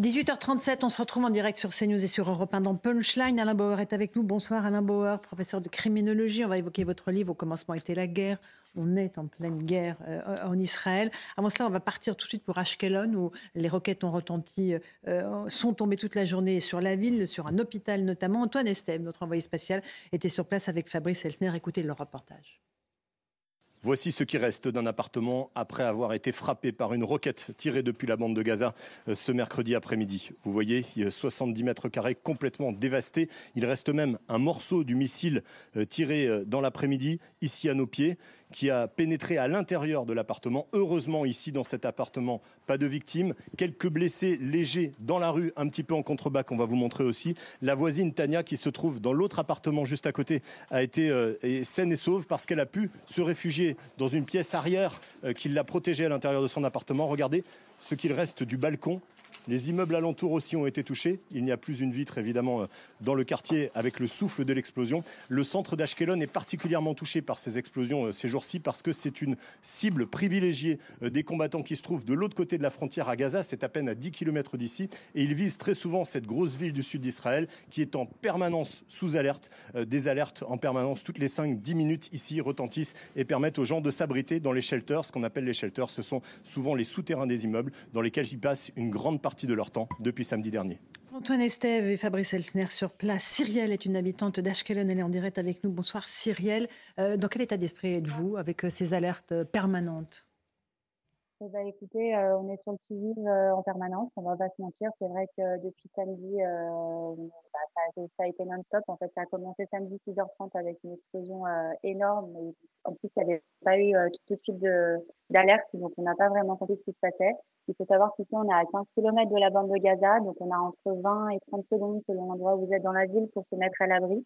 18h37, on se retrouve en direct sur CNews et sur Europe 1 dans Punchline. Alain Bauer est avec nous. Bonsoir Alain Bauer, professeur de criminologie. On va évoquer votre livre « Au commencement était la guerre ». On est en pleine guerre en Israël. Avant cela, on va partir tout de suite pour Ashkelon où les roquettes ont retenti, sont tombées toute la journée sur la ville, sur un hôpital notamment. Antoine Estève, notre envoyé spatial, était sur place avec Fabrice Elsner. Écoutez le reportage. Voici ce qui reste d'un appartement après avoir été frappé par une roquette tirée depuis la bande de Gaza ce mercredi après-midi. Vous voyez, 70 mètres carrés complètement dévastés. Il reste même un morceau du missile tiré dans l'après-midi, ici à nos pieds, qui a pénétré à l'intérieur de l'appartement. Heureusement, ici, dans cet appartement, pas de victimes. Quelques blessés légers dans la rue, un petit peu en contrebas, qu'on va vous montrer aussi. La voisine Tania, qui se trouve dans l'autre appartement juste à côté, a été saine et sauve parce qu'elle a pu se réfugier dans une pièce arrière qui l'a protégée à l'intérieur de son appartement. Regardez ce qu'il reste du balcon. Les immeubles alentours aussi ont été touchés. Il n'y a plus une vitre, évidemment, dans le quartier avec le souffle de l'explosion. Le centre d'Ashkelon est particulièrement touché par ces explosions ces jours-ci parce que c'est une cible privilégiée des combattants qui se trouvent de l'autre côté de la frontière à Gaza. C'est à peine à 10 km d'ici. Et ils visent très souvent cette grosse ville du sud d'Israël qui est en permanence sous alerte. Des alertes en permanence toutes les 5-10 minutes ici retentissent et permettent aux gens de s'abriter dans les shelters. Ce qu'on appelle les shelters, ce sont souvent les souterrains des immeubles dans lesquels ils passent une grande partie de leur temps depuis samedi dernier. Antoine Estève et Fabrice Elsner sur place. Cyrielle est une habitante d'Ashkelon. Elle est en direct avec nous. Bonsoir Cyrielle. Dans quel état d'esprit êtes-vous avec ces alertes permanentes ? Eh ben, écoutez, on est sur le qui-vive en permanence, on va pas se mentir. C'est vrai que depuis samedi, ça a été non-stop. En fait, ça a commencé samedi 6h30 avec une explosion énorme. Et en plus, il n'y avait pas eu tout de suite d'alerte, donc on n'a pas vraiment compris ce qui se passait. Il faut savoir qu'ici, on est à 15 km de la bande de Gaza, donc on a entre 20 et 30 secondes selon l'endroit où vous êtes dans la ville pour se mettre à l'abri.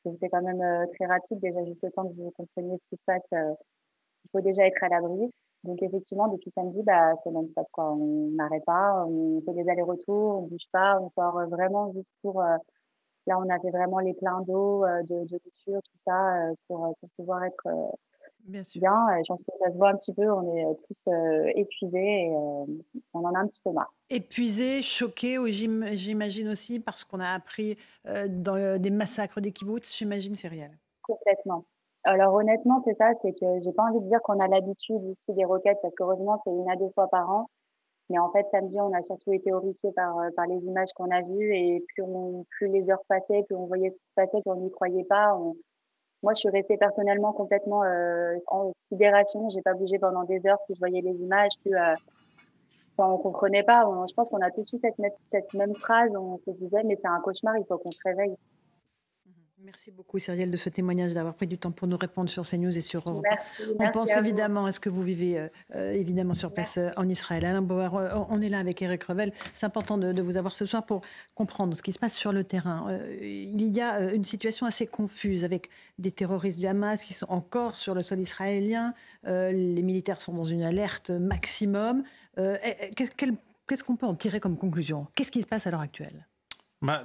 Donc c'est quand même très rapide, déjà juste le temps que vous compreniez ce qui se passe. Il faut déjà être à l'abri. Donc effectivement, depuis samedi, c'est non-stop, quoi. On n'arrête pas, on fait des allers-retours, on bouge pas, on sort vraiment juste pour. Là, on a fait vraiment les pleins d'eau, de nourriture, tout ça, pour pouvoir être Bien sûr. bien. Je pense que ça se voit un petit peu, on est tous épuisés et on en a un petit peu marre. Épuisés, choqués, ou j'imagine aussi parce qu'on a appris dans des massacres des kibboutz, j'imagine, Cyrielle. Complètement. Alors honnêtement, c'est ça, c'est que j'ai pas envie de dire qu'on a l'habitude ici des roquettes parce qu'heureusement, c'est 1 à 2 fois par an. Mais en fait, samedi, on a surtout été horrifiés par les images qu'on a vues et plus les heures passaient, plus on voyait ce qui se passait, plus on n'y croyait pas. Moi, je suis restée personnellement complètement en sidération. J'ai pas bougé pendant des heures, puis je voyais les images, enfin, on comprenait pas. Je pense qu'on a tous eu cette même phrase. On se disait, mais c'est un cauchemar, il faut qu'on se réveille. Merci beaucoup Cyrielle de ce témoignage, d'avoir pris du temps pour nous répondre sur CNews et sur Europe 1. On Merci pense à vous. évidemment à ce que vous vivez évidemment sur place en Israël. Alain Bauer, on est là avec Eric Revel. C'est important de vous avoir ce soir pour comprendre ce qui se passe sur le terrain. Il y a une situation assez confuse avec des terroristes du Hamas qui sont encore sur le sol israélien. Les militaires sont dans une alerte maximum. Qu'est-ce qu'on peut en tirer comme conclusion ? Qu'est-ce qui se passe à l'heure actuelle ?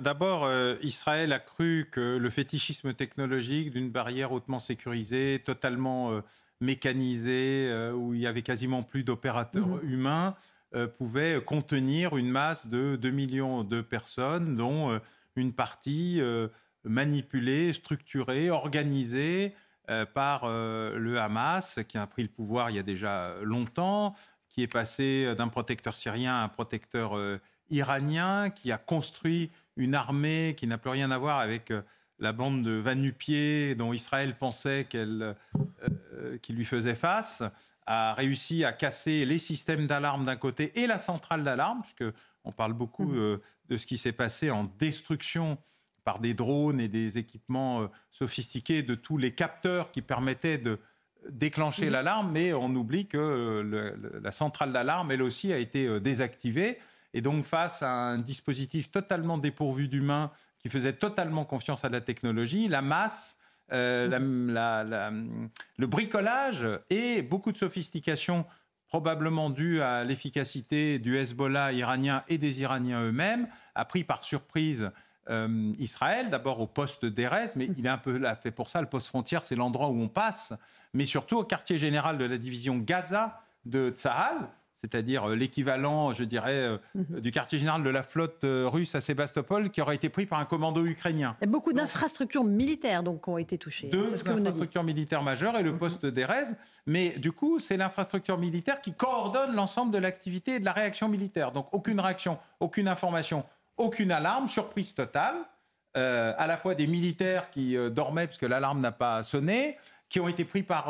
D'abord, Israël a cru que le fétichisme technologique d'une barrière hautement sécurisée, totalement mécanisée, où il y avait quasiment plus d'opérateurs humains, pouvait contenir une masse de 2 millions de personnes, dont une partie manipulée, structurée, organisée par le Hamas, qui a pris le pouvoir il y a déjà longtemps, qui est passé d'un protecteur syrien à un protecteur iranien, qui a construit une armée qui n'a plus rien à voir avec la bande de va-nu-pieds dont Israël pensait qu'il lui faisait face, a réussi à casser les systèmes d'alarme d'un côté et la centrale d'alarme, puisqu'on parle beaucoup de ce qui s'est passé en destruction par des drones et des équipements sophistiqués de tous les capteurs qui permettaient de déclencher l'alarme, mais on oublie que la centrale d'alarme, elle aussi, a été désactivée. Et donc, face à un dispositif totalement dépourvu d'humains, qui faisait totalement confiance à la technologie, la masse, le bricolage et beaucoup de sophistication, probablement due à l'efficacité du Hezbollah iranien et des Iraniens eux-mêmes, a pris par surprise Israël, d'abord au poste d'Erez, mais il est un peu là fait pour ça. Le poste frontière, c'est l'endroit où on passe, mais surtout au quartier général de la division Gaza de Tsahal. c'est-à-dire l'équivalent, je dirais, du quartier général de la flotte russe à Sébastopol, qui aurait été pris par un commando ukrainien. Il y a beaucoup d'infrastructures militaires donc, qui ont été touchées. Deux infrastructures militaires majeures et le poste d'Erez. Mais du coup, c'est l'infrastructure militaire qui coordonne l'ensemble de l'activité et de la réaction militaire. Donc aucune réaction, aucune information, aucune alarme, surprise totale. À la fois des militaires qui dormaient parce que l'alarme n'a pas sonné, qui ont été pris par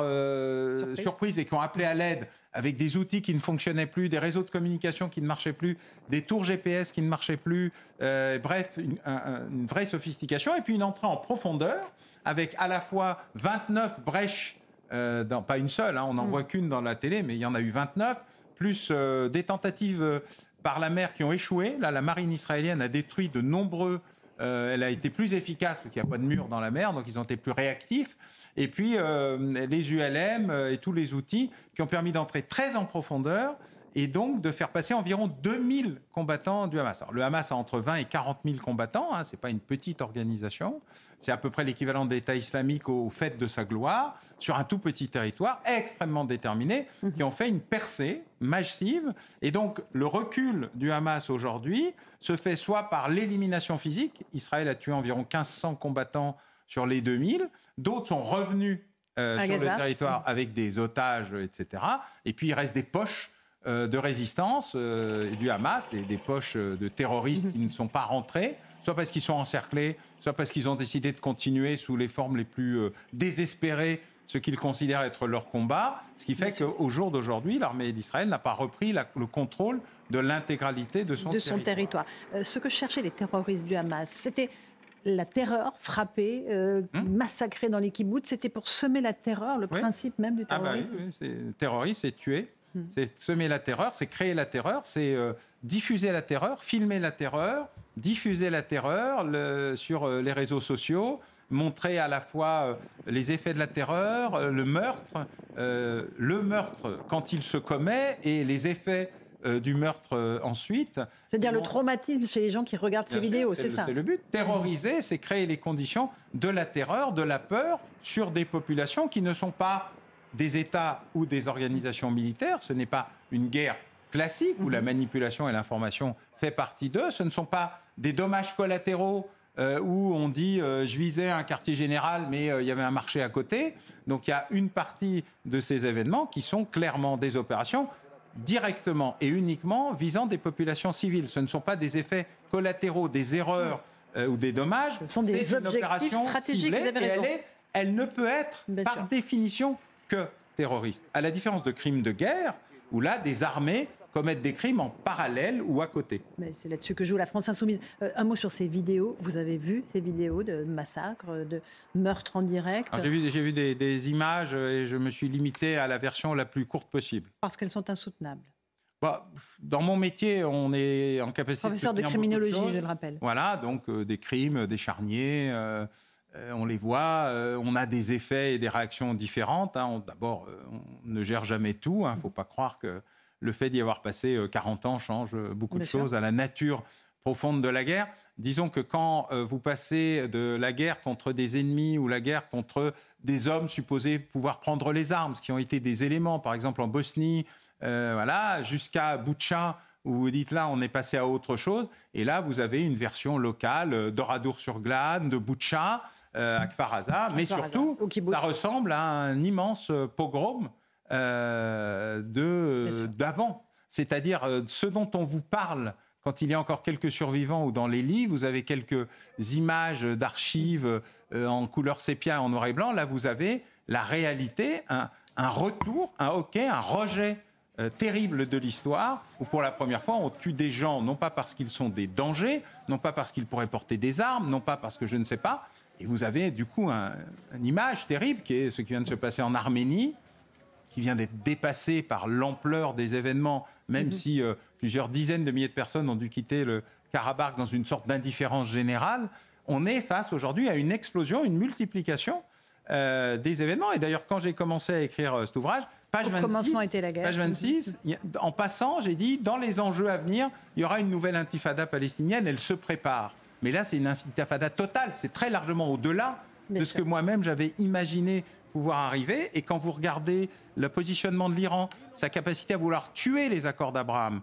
surprise et qui ont appelé à l'aide avec des outils qui ne fonctionnaient plus, des réseaux de communication qui ne marchaient plus, des tours GPS qui ne marchaient plus, bref, une vraie sophistication, et puis une entrée en profondeur avec à la fois 29 brèches, pas une seule, on n'en voit qu'une dans la télé, mais il y en a eu 29, plus des tentatives par la mer qui ont échoué. Là, la marine israélienne a détruit de nombreux... elle a été plus efficace parce qu'il n'y a pas de mur dans la mer, donc ils ont été plus réactifs. Et puis les ULM et tous les outils qui ont permis d'entrer très en profondeur et donc de faire passer environ 2000 combattants du Hamas. Alors, le Hamas a entre 20 et 40 000 combattants, ce n'est pas une petite organisation, c'est à peu près l'équivalent de l'État islamique au fait de sa gloire, sur un tout petit territoire, extrêmement déterminé, qui ont fait une percée massive. Et donc le recul du Hamas aujourd'hui se fait soit par l'élimination physique, Israël a tué environ 1500 combattants sur les 2000, d'autres sont revenus sur le territoire avec des otages, etc. Et puis il reste des poches de résistance du Hamas, des poches de terroristes qui ne sont pas rentrés, soit parce qu'ils sont encerclés, soit parce qu'ils ont décidé de continuer sous les formes les plus désespérées ce qu'ils considèrent être leur combat, ce qui fait qu'au jour d'aujourd'hui, l'armée d'Israël n'a pas repris le contrôle de l'intégralité de son territoire. Ce que cherchaient les terroristes du Hamas, c'était la terreur, frapper, massacrer dans les kibboutz, c'était pour semer la terreur, le principe même du terrorisme. Le terrorisme, c'est tuer. C'est semer la terreur, c'est créer la terreur, c'est diffuser la terreur, filmer la terreur, diffuser la terreur sur les réseaux sociaux, montrer à la fois les effets de la terreur, le meurtre quand il se commet et les effets du meurtre ensuite. C'est-à-dire le traumatisme chez les gens qui regardent ces vidéos, c'est ça. C'est le but. Terroriser, c'est créer les conditions de la terreur, de la peur sur des populations qui ne sont pas des États ou des organisations militaires. Ce n'est pas une guerre classique où la manipulation et l'information fait partie d'eux. Ce ne sont pas des dommages collatéraux où on dit je visais un quartier général mais il y avait un marché à côté. Donc il y a une partie de ces événements qui sont clairement des opérations directement et uniquement visant des populations civiles. Ce ne sont pas des effets collatéraux, des erreurs ou des dommages. Ce sont des objectifs stratégiques, vous avez raison. Et elle ne peut être par définition que terroriste. À la différence de crimes de guerre, où là, des armées commettent des crimes en parallèle ou à côté. Mais c'est là-dessus que joue la France insoumise. Un mot sur ces vidéos. Vous avez vu ces vidéos de massacres, de meurtres en direct? J'ai vu des images et je me suis limité à la version la plus courte possible. Parce qu'elles sont insoutenables. Dans mon métier, on est en capacité professeur de criminologie, je le rappelle. Voilà, donc des crimes, des charniers, on les voit, on a des effets et des réactions différentes. D'abord, on ne gère jamais tout. Il ne faut pas croire que le fait d'y avoir passé 40 ans change beaucoup de choses à la nature profonde de la guerre. Disons que quand vous passez de la guerre contre des ennemis ou la guerre contre des hommes supposés pouvoir prendre les armes, ce qui ont été des éléments, par exemple en Bosnie, jusqu'à Boutcha, où vous dites là, on est passé à autre chose. Et là, vous avez une version locale d'Oradour-sur-Glane, de Boutcha, à Kfar Aza. Mais surtout, ça ressemble à un immense pogrom d'avant. C'est-à-dire ce dont on vous parle quand il y a encore quelques survivants ou dans les livres, vous avez quelques images d'archives en couleur sépia, en noir et blanc. Là, vous avez la réalité, un retour, un rejet terrible de l'histoire, où pour la première fois, on tue des gens, non pas parce qu'ils sont des dangers, non pas parce qu'ils pourraient porter des armes, non pas parce que je ne sais pas. Et vous avez du coup une image terrible qui est ce qui vient de se passer en Arménie, qui vient d'être dépassé par l'ampleur des événements, même si plusieurs dizaines de milliers de personnes ont dû quitter le Karabakh dans une sorte d'indifférence générale. On est face aujourd'hui à une explosion, une multiplication des événements. Et d'ailleurs, quand j'ai commencé à écrire cet ouvrage, page 26, en passant, j'ai dit, dans les enjeux à venir, il y aura une nouvelle intifada palestinienne, elle se prépare. Mais là, c'est une intifada totale, c'est très largement au-delà de ce que moi-même j'avais imaginé pouvoir arriver. Et quand vous regardez le positionnement de l'Iran, sa capacité à vouloir tuer les accords d'Abraham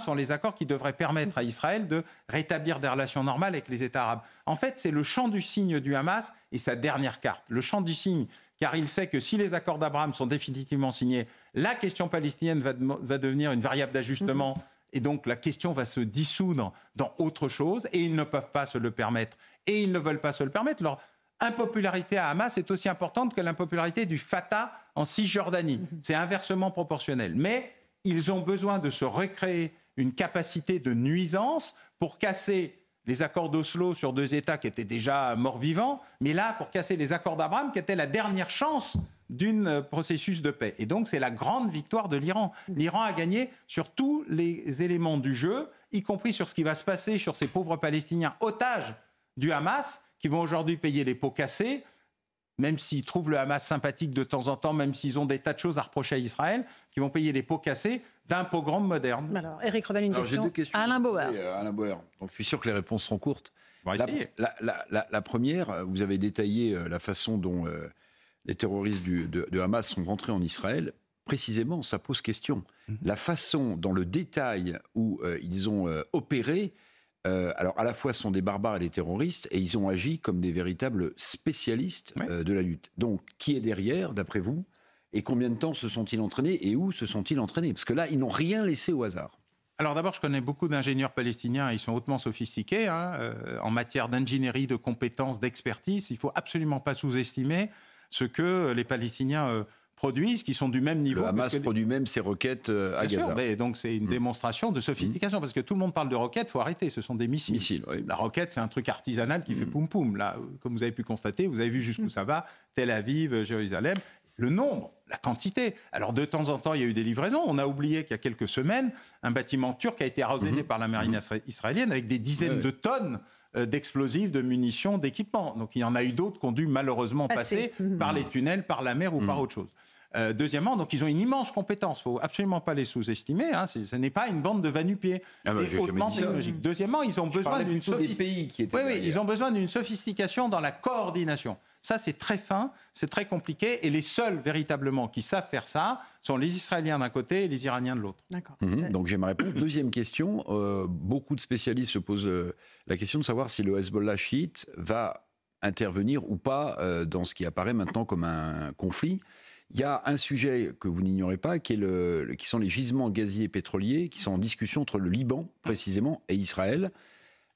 sont les accords qui devraient permettre à Israël de rétablir des relations normales avec les États arabes. En fait, c'est le champ du signe du Hamas et sa dernière carte. Le champ du signe, car il sait que si les accords d'Abraham sont définitivement signés, la question palestinienne va devenir une variable d'ajustement. Et donc la question va se dissoudre dans autre chose. Et ils ne peuvent pas se le permettre. Et ils ne veulent pas se le permettre. Leur impopularité à Hamas est aussi importante que l'impopularité du Fatah en Cisjordanie. C'est inversement proportionnel. Mais ils ont besoin de se recréer une capacité de nuisance pour casser les accords d'Oslo sur 2 États qui étaient déjà morts-vivants, mais là, pour casser les accords d'Abraham qui étaient la dernière chance d'un processus de paix. Et donc, c'est la grande victoire de l'Iran. L'Iran a gagné sur tous les éléments du jeu, y compris sur ce qui va se passer sur ces pauvres Palestiniens otages du Hamas, qui vont aujourd'hui payer les pots cassés, même s'ils trouvent le Hamas sympathique de temps en temps, même s'ils ont des tas de choses à reprocher à Israël, qui vont payer les pots cassés d'un pogrom moderne. Alors, Éric Revel, une question. J'ai 2 questions. Alain Bauer. Alain Bauer. Donc, je suis sûr que les réponses seront courtes. On va essayer. La première, vous avez détaillé la façon dont les terroristes de Hamas sont rentrés en Israël. Précisément, ça pose question. La façon, dans le détail où ils ont opéré, alors à la fois sont des barbares et des terroristes, et ils ont agi comme des véritables spécialistes de la lutte. Donc, qui est derrière, d'après vous ? Et combien de temps se sont-ils entraînés et où se sont-ils entraînés ? Parce que là, ils n'ont rien laissé au hasard. Alors d'abord, je connais beaucoup d'ingénieurs palestiniens, ils sont hautement sophistiqués en matière d'ingénierie, de compétences, d'expertise. Il ne faut absolument pas sous-estimer ce que les Palestiniens produisent, qui sont du même niveau. Le Hamas produit même ses roquettes à Bien Gaza. sûr, mais donc c'est une démonstration de sophistication, parce que tout le monde parle de roquettes, il faut arrêter, ce sont des missiles. Oui. La roquette, c'est un truc artisanal qui fait poum-poum. Là, comme vous avez pu constater, vous avez vu jusqu'où ça va, Tel Aviv, Jérusalem. Le nombre, la quantité. Alors de temps en temps, il y a eu des livraisons. On a oublié qu'il y a quelques semaines, un bâtiment turc a été arrosé par la marine israélienne avec des dizaines de tonnes d'explosifs, de munitions, d'équipements. Donc il y en a eu d'autres qui ont dû malheureusement passer par les tunnels, par la mer ou par autre chose. Deuxièmement, donc ils ont une immense compétence. Il ne faut absolument pas les sous-estimer. Ce n'est pas une bande de va-nu-pieds. C'est hautement technologique. Deuxièmement, ils ont besoin d'une ils ont besoin d'une sophistication dans la coordination. Ça, c'est très fin, c'est très compliqué. Et les seuls véritablement qui savent faire ça sont les Israéliens d'un côté et les Iraniens de l'autre. D'accord. Donc j'ai ma réponse. Deuxième question. Beaucoup de spécialistes se posent la question de savoir si le Hezbollah chiite va intervenir ou pas dans ce qui apparaît maintenant comme un conflit. Il y a un sujet que vous n'ignorez pas, qui sont les gisements gaziers et pétroliers, qui sont en discussion entre le Liban, précisément, et Israël.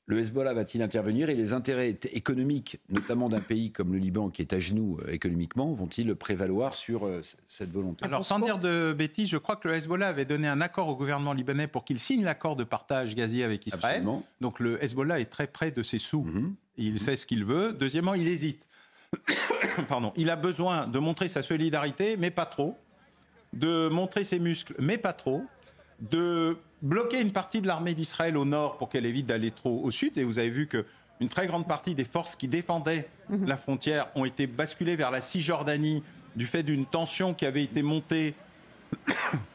Le Hezbollah va-t-il intervenir et les intérêts économiques, notamment d'un pays comme le Liban, qui est à genoux économiquement, vont-ils prévaloir sur cette volonté ? Alors, sans dire de bêtises, je crois que le Hezbollah avait donné un accord au gouvernement libanais pour qu'il signe l'accord de partage gazier avec Israël. Absolument. Donc, le Hezbollah est très près de ses sous. Il sait ce qu'il veut. Deuxièmement, il hésite. Pardon. Il a besoin de montrer sa solidarité, mais pas trop. De montrer ses muscles, mais pas trop. De bloquer une partie de l'armée d'Israël au nord pour qu'elle évite d'aller trop au sud. Et vous avez vu qu'une très grande partie des forces qui défendaient la frontière ont été basculées vers la Cisjordanie du fait d'une tension qui avait été montée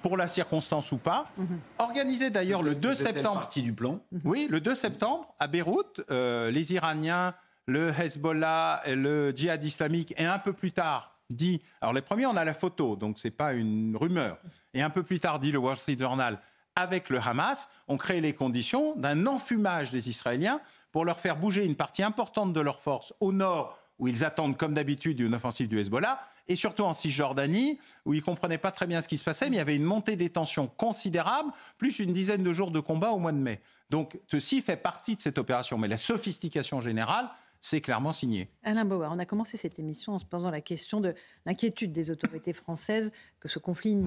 pour la circonstance ou pas. Organisée d'ailleurs le 2 septembre. Partie du plan. Oui, le 2 septembre à Beyrouth, les Iraniens, le Hezbollah, le djihad islamique et un peu plus tard dit, alors les premiers on a la photo, donc c'est pas une rumeur, et un peu plus tard dit le Wall Street Journal, avec le Hamas, ont créé les conditions d'un enfumage des Israéliens pour leur faire bouger une partie importante de leurs forces au nord, où ils attendent comme d'habitude une offensive du Hezbollah, et surtout en Cisjordanie, où ils ne comprenaient pas très bien ce qui se passait, mais il y avait une montée des tensions considérable, plus une dizaine de jours de combat au mois de mai. Donc ceci fait partie de cette opération, mais la sophistication générale, c'est clairement signé. Alain Bauer, on a commencé cette émission en se posant la question de l'inquiétude des autorités françaises que ce conflit,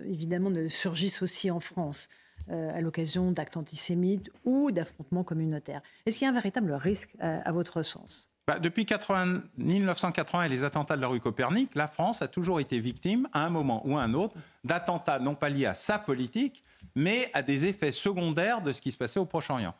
évidemment, ne surgisse aussi en France à l'occasion d'actes antisémites ou d'affrontements communautaires. Est-ce qu'il y a un véritable risque à votre sens ? Depuis 1980 et les attentats de la rue Copernic, la France a toujours été victime, à un moment ou à un autre, d'attentats non pas liés à sa politique, mais à des effets secondaires de ce qui se passait au Proche-Orient.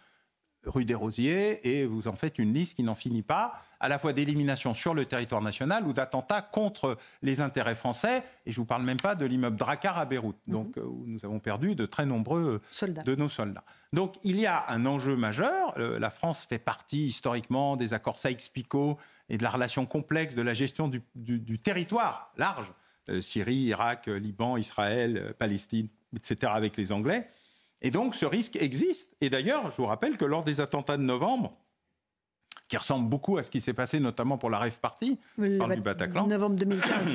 rue des Rosiers, et vous en faites une liste qui n'en finit pas, à la fois d'élimination sur le territoire national ou d'attentats contre les intérêts français. Et je ne vous parle même pas de l'immeuble Drakkar à Beyrouth, donc, où nous avons perdu de très nombreux de nos soldats. Donc il y a un enjeu majeur. La France fait partie historiquement des accords Sykes-Picot et de la relation complexe de la gestion du territoire large, Syrie, Irak, Liban, Israël, Palestine, etc., avec les Anglais. Et donc, ce risque existe. Et d'ailleurs, je vous rappelle que lors des attentats de novembre, qui ressemblent beaucoup à ce qui s'est passé notamment pour la Rave Party, du Bataclan, novembre 2015.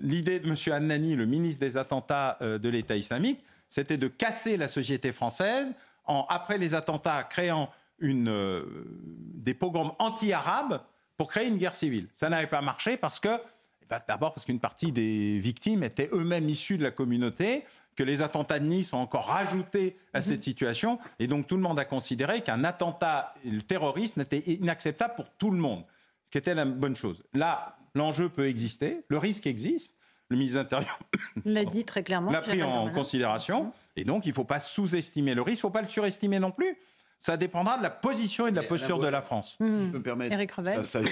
L'idée de M. Annani, le ministre des attentats de l'État islamique, c'était de casser la société française après les attentats, créant des pogroms anti-arabes pour créer une guerre civile. Ça n'avait pas marché parce que, d'abord parce qu'une partie des victimes étaient eux-mêmes issus de la communauté, que les attentats de Nice ont encore rajouté à cette situation. Et donc, tout le monde a considéré qu'un attentat terroriste n'était inacceptable pour tout le monde, ce qui était la bonne chose. Là, l'enjeu peut exister, le risque existe. Le ministre de l'Intérieur l'a dit très clairement. L'a pris en considération. Et donc, il ne faut pas sous-estimer le risque, il ne faut pas le surestimer non plus. Ça dépendra de la position et de la posture de la France. Si je peux me permettre, Éric Revel. ça s'ajoute,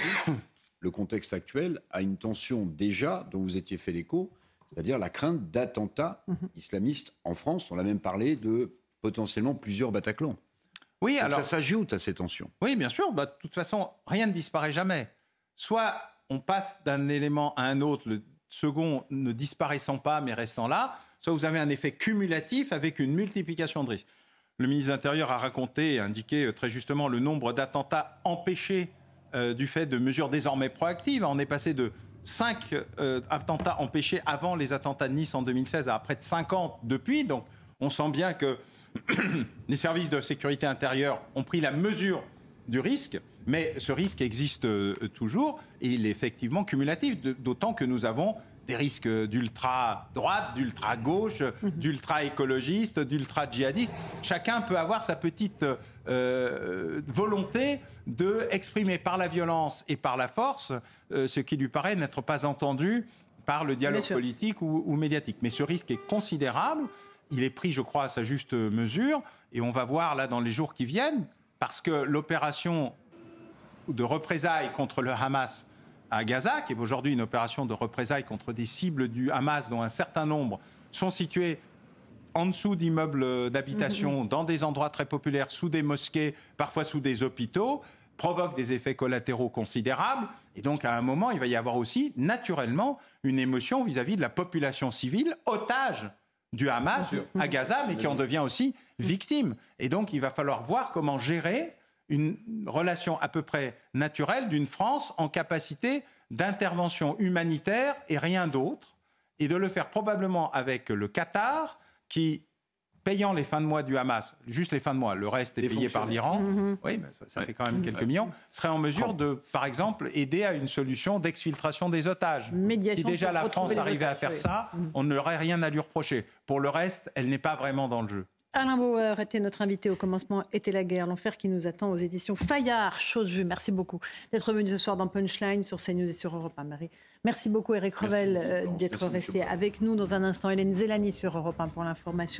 le contexte actuel, à une tension déjà dont vous étiez fait l'écho, c'est-à-dire la crainte d'attentats islamistes en France. On a même parlé de potentiellement plusieurs Bataclans. Oui, donc alors ça s'ajoute à ces tensions. Oui, bien sûr. De toute façon, rien ne disparaît jamais. Soit on passe d'un élément à un autre, le second ne disparaissant pas mais restant là, soit vous avez un effet cumulatif avec une multiplication de risques. Le ministre de l'Intérieur a raconté et indiqué très justement le nombre d'attentats empêchés du fait de mesures désormais proactives. On est passé de 5 attentats empêchés avant les attentats de Nice en 2016 à près de 50 depuis. Donc on sent bien que les services de sécurité intérieure ont pris la mesure du risque, mais ce risque existe toujours et il est effectivement cumulatif, d'autant que nous avons des risques d'ultra-droite, d'ultra-gauche, d'ultra-écologiste, d'ultra-djihadiste. Chacun peut avoir sa petite volonté d'exprimer par la violence et par la force ce qui lui paraît n'être pas entendu par le dialogue politique ou médiatique. Mais ce risque est considérable. Il est pris, je crois, à sa juste mesure. Et on va voir là dans les jours qui viennent, parce que l'opération de représailles contre le Hamas à Gaza, qui est aujourd'hui une opération de représailles contre des cibles du Hamas dont un certain nombre sont situés en dessous d'immeubles d'habitation, dans des endroits très populaires, sous des mosquées, parfois sous des hôpitaux, provoque des effets collatéraux considérables. Et donc, à un moment, il va y avoir aussi, naturellement, une émotion vis-à-vis de la population civile, otage du Hamas à Gaza, mais qui en devient aussi victime. Et donc, il va falloir voir comment gérer une relation à peu près naturelle d'une France en capacité d'intervention humanitaire et rien d'autre, et de le faire probablement avec le Qatar, qui, payant les fins de mois du Hamas, juste les fins de mois, le reste est payé par l'Iran, oui, mais ça fait quand même quelques millions, serait en mesure de, par exemple, aider à une solution d'exfiltration des otages. Si déjà la France arrivait à faire ça, on n'aurait rien à lui reprocher. Pour le reste, elle n'est pas vraiment dans le jeu. Alain Bauer était notre invité au commencement était la guerre, l'enfer qui nous attend aux éditions Fayard, chose vue. Merci beaucoup d'être venu ce soir dans Punchline sur CNews et sur Europe 1. Merci beaucoup Éric Revel d'être resté avec nous. Dans un instant, Hélène Zélani sur Europe 1 pour l'information.